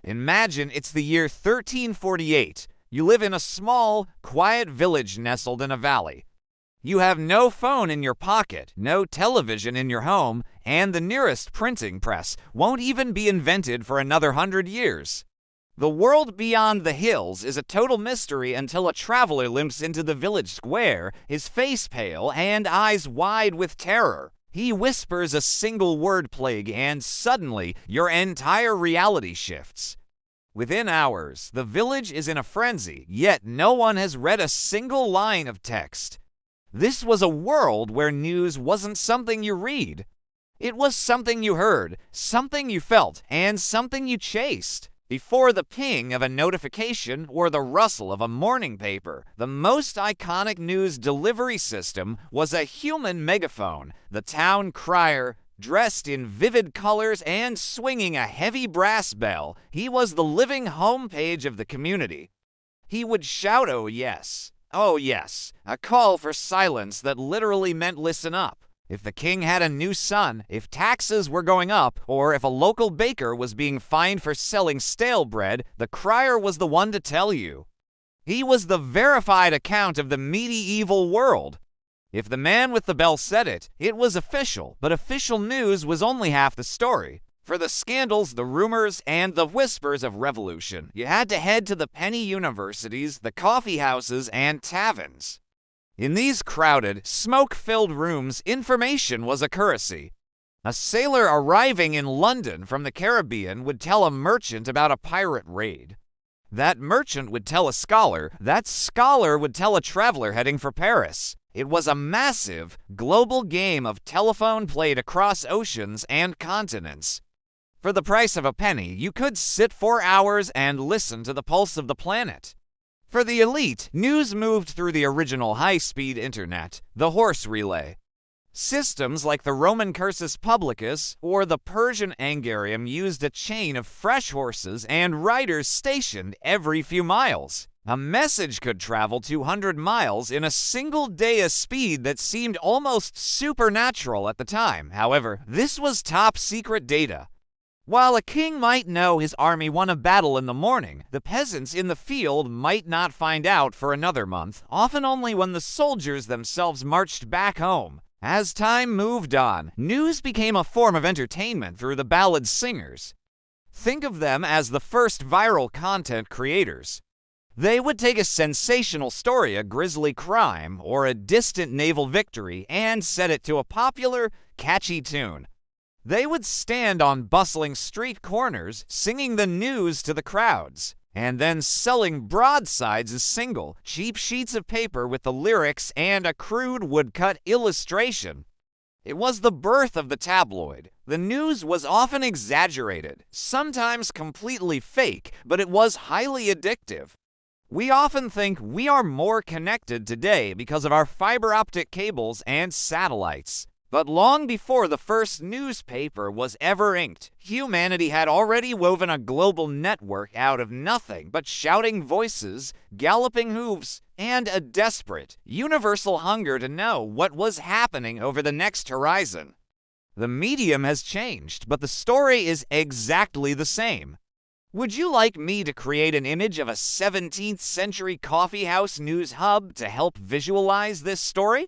Imagine it's the year 1348. You live in a small, quiet village nestled in a valley. You have no phone in your pocket, no television in your home, and the nearest printing press won't even be invented for another 100 years. The world beyond the hills is a total mystery until a traveler limps into the village square, his face pale and eyes wide with terror. He whispers a single word plague, and suddenly your entire reality shifts. Within hours, the village is in a frenzy, yet no one has read a single line of text. This was a world where news wasn't something you read. It was something you heard, something you felt, and something you chased. Before the ping of a notification or the rustle of a morning paper, the most iconic news delivery system was a human megaphone, the Town Crier. Dressed in vivid colors and swinging a heavy brass bell, he was the living homepage of the community. He would shout, "Oh yes, oh yes," a call for silence that literally meant listen up. If the king had a new son, if taxes were going up, or if a local baker was being fined for selling stale bread, the crier was the one to tell you. He was the verified account of the medieval world. If the man with the bell said it, it was official, but official news was only half the story. For the scandals, the rumors, and the whispers of revolution, you had to head to the penny universities, the coffee houses, and taverns. In these crowded, smoke-filled rooms, information was a currency. A sailor arriving in London from the Caribbean would tell a merchant about a pirate raid. That merchant would tell a scholar, that scholar would tell a traveler heading for Paris. It was a massive, global game of telephone played across oceans and continents. For the price of a penny, you could sit for hours and listen to the pulse of the planet. For the elite, news moved through the original high-speed internet, the horse relay. Systems like the Roman cursus publicus or the Persian angarium used a chain of fresh horses and riders stationed every few miles. A message could travel 200 miles in a single day, a speed that seemed almost supernatural at the time. However, this was top-secret data. While a king might know his army won a battle in the morning, the peasants in the field might not find out for another month, often only when the soldiers themselves marched back home. As time moved on, news became a form of entertainment through the ballad singers. Think of them as the first viral content creators. They would take a sensational story, a grisly crime, or a distant naval victory, and set it to a popular, catchy tune. They would stand on bustling street corners, singing the news to the crowds, and then selling broadsides as single, cheap sheets of paper with the lyrics and a crude woodcut illustration. It was the birth of the tabloid. The news was often exaggerated, sometimes completely fake, but it was highly addictive. We often think we are more connected today because of our fiber optic cables and satellites. But long before the first newspaper was ever inked, humanity had already woven a global network out of nothing but shouting voices, galloping hooves, and a desperate, universal hunger to know what was happening over the next horizon. The medium has changed, but the story is exactly the same. Would you like me to create an image of a 17th century coffeehouse news hub to help visualize this story?